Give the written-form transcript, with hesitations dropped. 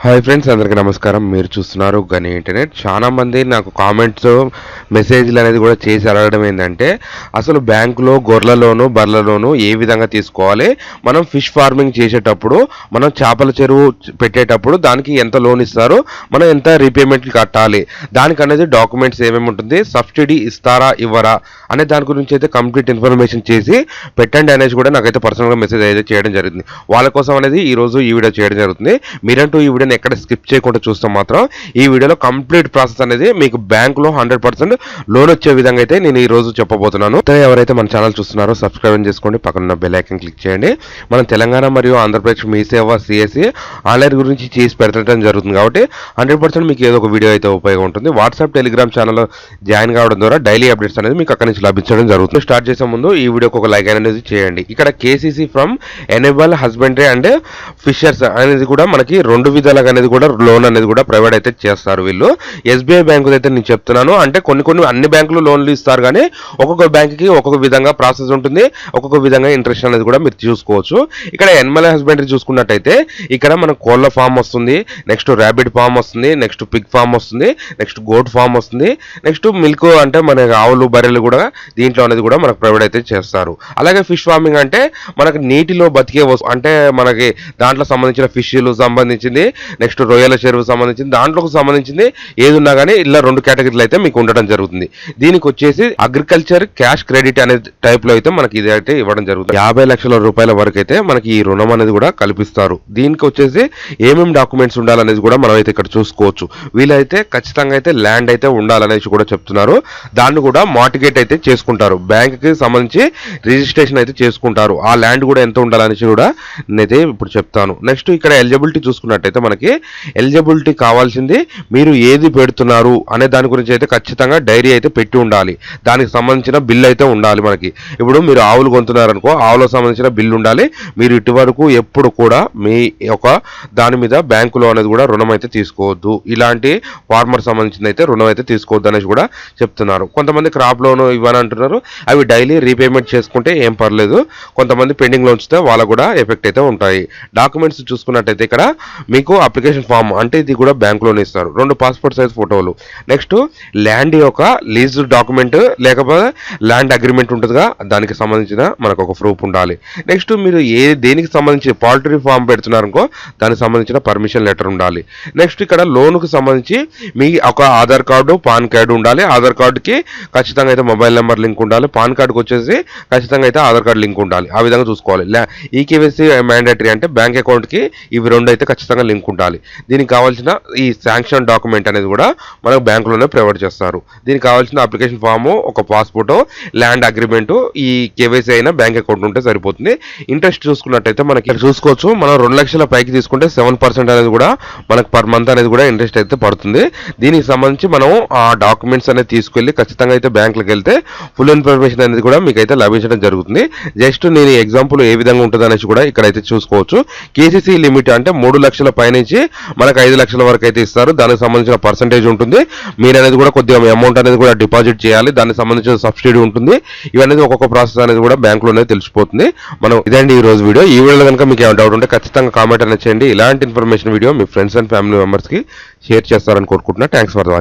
Hi friends, అందరికీ నమస్కారం. మీరు చూస్తున్నారు గని ఇంటర్నెట్. చాలా మంది నాకు కామెంట్స్ మెసేజ్లు అనేది కూడా చేసి అడగడం ఏంటంటే, అసలు బ్యాంకులో గొర్రెలలోను బర్రెలలోను ఏ విధంగా తీసుకోవాలి, మనం ఫిష్ ఫార్మింగ్ చేసేటప్పుడు మనం చేపల చెరువు పెట్టేటప్పుడు దానికి ఎంత లోన్ ఇస్తారు, మనం ఎంత రీపేమెంట్ కట్టాలి, దానికి అనేది డాక్యుమెంట్స్ ఏమేమి ఉంటుంది, సబ్సిడీ ఇస్తారా ఇవ్వరా అనే దాని గురించి అయితే కంప్లీట్ ఇన్ఫర్మేషన్ చేసి పెట్టండి అనేసి కూడా నాకైతే పర్సనల్గా మెసేజ్ అయితే చేయడం జరిగింది. వాళ్ళ కోసం అనేది ఈరోజు ఈ వీడియో చేయడం జరుగుతుంది. మీరంటూ ఈ వీడియో ఎక్కడ స్కిప్ చేయకుండా చూస్తాం మాత్రం ఈ వీడియోలో కంప్లీట్ ప్రాసెస్ అనేది మీకు బ్యాంకులో 100% లోన్ వచ్చే విధంగా అయితే నేను ఈ రోజు చెప్పబోతున్నాను. ఎవరైతే మన ఛానల్ చూస్తున్నారో సబ్స్క్రైబ్ చేసుకోండి, పక్కన బెల్ ఐకాన్ క్లిక్ చేయండి. మనం తెలంగాణ మరియు ఆంధ్రప్రదేశ్ మీ సేవ సిఎస్సి ఆన్లైన్ గురించి చేసి పెట్టడం జరుగుతుంది కాబట్టి 100% మీకు ఏదో ఒక వీడియో అయితే ఉపయోగం ఉంటుంది. వాట్సాప్ టెలిగ్రామ్ ఛానల్ జాయిన్ కావడం ద్వారా డైలీ అప్డేట్స్ అనేది మీకు అక్కడి నుంచి లభించడం జరుగుతుంది. స్టార్ట్ చేసే ముందు ఈ వీడియోకి ఒక లైక్ అనేది చేయండి. ఇక్కడ KCC from animal husbandry and fishers అనేది కూడా మనకి రెండు విధాలుగా అనేది కూడా లోన్ అనేది కూడా ప్రొవైడ్ అయితే చేస్తారు వీళ్ళు. ఎస్బీఐ బ్యాంకు అయితే నేను చెప్తున్నాను, అంటే కొన్ని అన్ని బ్యాంకులు లోన్లు ఇస్తారు, కానీ ఒక్కొక్క బ్యాంకుకి ఒక్కొక్క విధంగా ప్రాసెస్ ఉంటుంది, ఒక్కొక్క విధంగా ఇంట్రెస్ట్ అనేది కూడా మీరు చూసుకోవచ్చు. ఇక్కడ ఎనిమల్ హస్బెండరీ చూసుకున్నట్టయితే ఇక్కడ మనకు కోళ్ళ ఫామ్ వస్తుంది, నెక్స్ట్ ర్యాబిట్ ఫామ్ వస్తుంది, నెక్స్ట్ పిగ్ ఫామ్ వస్తుంది, నెక్స్ట్ గోట్ ఫామ్ వస్తుంది, నెక్స్ట్ మిల్క్ అంటే మన ఆవులు బర్రెలు కూడా దీంట్లో అనేది కూడా మనకు ప్రొవైడ్ అయితే చేస్తారు. అలాగే ఫిష్ ఫార్మింగ్ అంటే మనకి నీటిలో బతికే అంటే మనకి దాంట్లో సంబంధించిన ఫిష్లు సంబంధించింది, నెక్స్ట్ రొయ్యల చెరువు సంబంధించింది, దాంట్లోకి సంబంధించింది ఏది ఉన్నా కానీ ఇలా రెండు కేటగిరీలు అయితే మీకు ఉండడం జరుగుతుంది. దీనికి వచ్చేసి అగ్రికల్చర్ క్యాష్ క్రెడిట్ అనే టైప్ లో అయితే మనకి ఇది అయితే ఇవ్వడం జరుగుతుంది. 50 లక్షల రూపాయల వరకు అయితే మనకి ఈ రుణం అనేది కూడా కల్పిస్తారు. దీనికి వచ్చేసి ఏమేమి డాక్యుమెంట్స్ ఉండాలనేది కూడా మనం అయితే ఇక్కడ చూసుకోవచ్చు. వీళ్ళైతే ఖచ్చితంగా అయితే ల్యాండ్ అయితే ఉండాలనేసి కూడా చెప్తున్నారు. దాన్ని కూడా మార్టిగేట్ అయితే చేసుకుంటారు, బ్యాంక్ కి సంబంధించి రిజిస్ట్రేషన్ అయితే చేసుకుంటారు. ఆ ల్యాండ్ కూడా ఎంత ఉండాలనేసి కూడా నేనైతే ఇప్పుడు చెప్తాను. నెక్స్ట్ ఇక్కడ ఎలిజిబిలిటీ చూసుకున్నట్టయితే మనకి ఎలిజిబిలిటీ కావాల్సింది మీరు ఏది పెడుతున్నారు అనే దాని గురించి అయితే ఖచ్చితంగా డైరీ అయితే పెట్టి ఉండాలి. దానికి సంబంధించిన బిల్ అయితే ఉండాలి. మనకి ఇప్పుడు మీరు ఆవులు కొంటున్నారనుకో, ఆవులకు సంబంధించిన బిల్లు ఉండాలి. మీరు ఇటువరకు ఎప్పుడు కూడా మీ యొక్క దాని మీద బ్యాంకులో అనేది కూడా రుణం అయితే తీసుకోవద్దు, ఇలాంటి ఫార్మర్ సంబంధించింది అయితే రుణం అయితే తీసుకోవద్దు అనేసి కూడా చెప్తున్నారు. కొంతమంది క్రాప్ లోన్ ఇవ్వని అంటున్నారు, అవి డైలీ రీపేమెంట్ చేసుకుంటే ఏం పర్లేదు. కొంతమంది పెండింగ్ లో ఉంచితే వాళ్ళకు కూడా ఎఫెక్ట్ అయితే ఉంటాయి. డాక్యుమెంట్స్ చూసుకున్నట్టయితే ఇక్కడ మీకు అప్లికేషన్ ఫామ్ అంటే ఇది కూడా బ్యాంకులోనే ఇస్తారు, 2 పాస్పోర్ట్ సైజ్ ఫోటోలు, నెక్స్ట్ ల్యాండ్ యొక్క లీజ్ డాక్యుమెంట్ లేకపోతే ల్యాండ్ అగ్రిమెంట్ ఉంటుందిగా దానికి సంబంధించిన మనకు ఒక ప్రూఫ్ ఉండాలి. నెక్స్ట్ మీరు దేనికి సంబంధించి పౌల్ట్రీ ఫామ్ పెడుతున్నారనుకో దానికి సంబంధించిన పర్మిషన్ లెటర్ ఉండాలి. నెక్స్ట్ ఇక్కడ లోన్కు సంబంధించి మీ ఒక ఆధార్ కార్డు పాన్ కార్డు ఉండాలి. ఆధార్ కార్డుకి ఖచ్చితంగా అయితే మొబైల్ నెంబర్ లింక్ ఉండాలి, పాన్ కార్డుకి వచ్చేసి ఖచ్చితంగా అయితే ఆధార్ కార్డు లింక్ ఉండాలి. ఆ విధంగా చూసుకోవాలి. ఈకేవైసీ మ్యాండేటరీ అంటే బ్యాంక్ అకౌంట్కి ఇవి రెండు అయితే ఖచ్చితంగా లింక్ ఉండాలి. దీనికి కావాల్సిన ఈ శాంక్షన్ డాక్యుమెంట్ అనేది కూడా మనకు బ్యాంకులోనే ప్రొవైడ్ చేస్తారు. దీనికి కావాల్సిన అప్లికేషన్ ఫాము, ఒక పాస్పోర్ట్, ల్యాండ్ అగ్రిమెంట్, ఈ కేవైసీ అయినా బ్యాంక్ అకౌంట్ ఉంటే సరిపోతుంది. ఇంట్రెస్ట్ చూసుకున్నట్టయితే మనకి చూసుకోవచ్చు, మనం 2 లక్షల పైకి తీసుకుంటే 7% అనేది కూడా మనకు పర్ మంత్ అనేది కూడా ఇంట్రెస్ట్ అయితే పడుతుంది. దీనికి సంబంధించి మనం ఆ డాక్యుమెంట్స్ అనేది తీసుకెళ్లి ఖచ్చితంగా అయితే బ్యాంకులకు వెళ్తే ఫుల్ ఇన్ఫర్మేషన్ అనేది కూడా మీకు అయితే లభించడం జరుగుతుంది. జస్ట్ నేను ఎగ్జాంపుల్ ఏ విధంగా ఉంటుంది అనేసి కూడా ఇక్కడైతే చూసుకోవచ్చు. కేసీసీ లిమిట్ అంటే 3 లక్షల పైనుంచి మనకు 5 లక్షల వరకు అయితే ఇస్తారు. దానికి సంబంధించిన పర్సంటేజ్ ఉంటుంది. మీరు అనేది కూడా కొద్దిగా అమౌంట్ అనేది కూడా డిపాజిట్ చేయాలి, దానికి సంబంధించిన సబ్సిడీ ఉంటుంది. ఇవన్నీ ఒక్కొక్క ప్రాసెస్ అనేది కూడా బ్యాంకులోనే తెలిసిపోతుంది. మనం ఇదండి ఈ రోజు వీడియో. ఈ వీడియోలో కనుక మీకు ఏమైనా డౌట్ ఉంటే ఖచ్చితంగా కామెంట్ అనేది చేయండి. ఇలాంటి information video me friends and family మెంబర్స్కి షేర్ చేస్తారని కోరుకుంటున్నా. Thanks for watching.